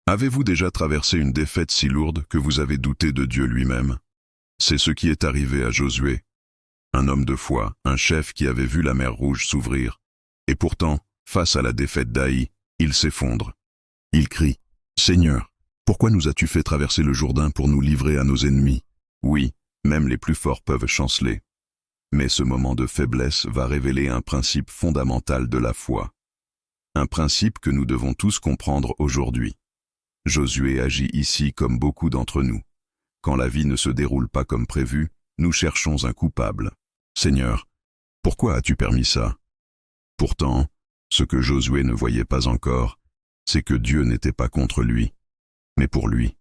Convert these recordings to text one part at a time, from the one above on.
Avez-vous déjà traversé une défaite si lourde que vous avez douté de Dieu lui-même? C'est ce qui est arrivé à Josué, un homme de foi, un chef qui avait vu la mer Rouge s'ouvrir. Et pourtant, face à la défaite d'Haï, il s'effondre. Il crie, « Seigneur, pourquoi nous as-tu fait traverser le Jourdain pour nous livrer à nos ennemis ?» Oui, même les plus forts peuvent chanceler. Mais ce moment de faiblesse va révéler un principe fondamental de la foi. Un principe que nous devons tous comprendre aujourd'hui. Josué agit ici comme beaucoup d'entre nous. Quand la vie ne se déroule pas comme prévu, nous cherchons un coupable. Seigneur, pourquoi as-tu permis ça? Pourtant, ce que Josué ne voyait pas encore, c'est que Dieu n'était pas contre lui, mais pour lui.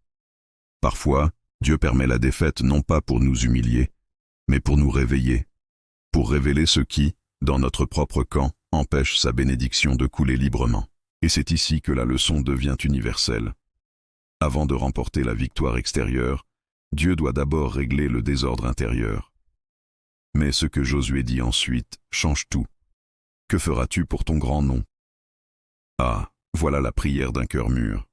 Parfois, Dieu permet la défaite non pas pour nous humilier, mais pour nous réveiller, pour révéler ce qui, dans notre propre camp, empêche sa bénédiction de couler librement. Et c'est ici que la leçon devient universelle. Avant de remporter la victoire extérieure, Dieu doit d'abord régler le désordre intérieur. Mais ce que Josué dit ensuite change tout. Que feras-tu pour ton grand nom? Ah, voilà la prière d'un cœur mûr.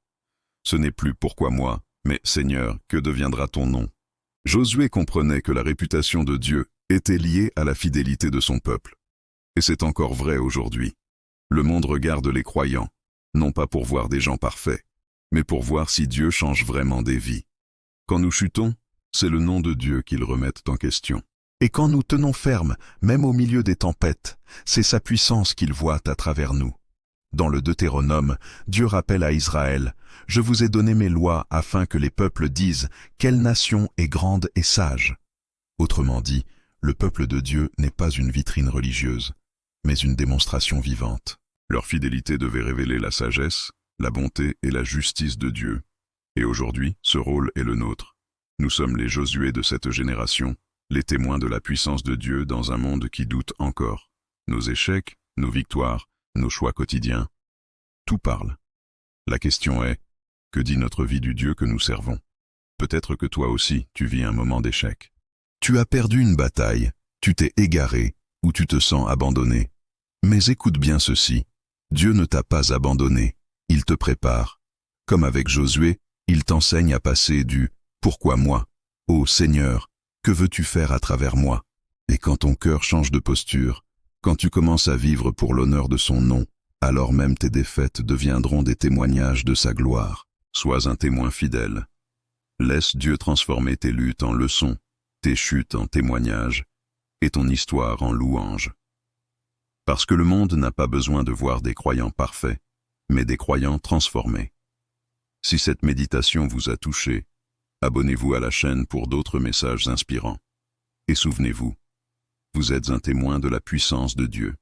Ce n'est plus pourquoi moi, mais Seigneur, que deviendra ton nom? Josué comprenait que la réputation de Dieu était liée à la fidélité de son peuple. Et c'est encore vrai aujourd'hui. Le monde regarde les croyants, non pas pour voir des gens parfaits, mais pour voir si Dieu change vraiment des vies. Quand nous chutons, c'est le nom de Dieu qu'ils remettent en question. Et quand nous tenons ferme, même au milieu des tempêtes, c'est sa puissance qu'ils voient à travers nous. Dans le Deutéronome, Dieu rappelle à Israël, « Je vous ai donné mes lois afin que les peuples disent, quelle nation est grande et sage. » Autrement dit, le peuple de Dieu n'est pas une vitrine religieuse, mais une démonstration vivante. Leur fidélité devait révéler la sagesse, la bonté et la justice de Dieu. Et aujourd'hui, ce rôle est le nôtre. Nous sommes les Josué de cette génération, les témoins de la puissance de Dieu dans un monde qui doute encore. Nos échecs, nos victoires, nos choix quotidiens, tout parle. La question est, que dit notre vie du Dieu que nous servons? Peut-être que toi aussi, tu vis un moment d'échec. Tu as perdu une bataille, tu t'es égaré ou tu te sens abandonné. Mais écoute bien ceci, Dieu ne t'a pas abandonné, il te prépare. Comme avec Josué, il t'enseigne à passer du « Pourquoi moi ?» au « Seigneur, que veux-tu faire à travers moi ?» Et quand ton cœur change de posture, quand tu commences à vivre pour l'honneur de son nom, alors même tes défaites deviendront des témoignages de sa gloire. Sois un témoin fidèle. Laisse Dieu transformer tes luttes en leçons, tes chutes en témoignages, et ton histoire en louange. Parce que le monde n'a pas besoin de voir des croyants parfaits, mais des croyants transformés. Si cette méditation vous a touché, abonnez-vous à la chaîne pour d'autres messages inspirants. Et souvenez-vous, vous êtes un témoin de la puissance de Dieu.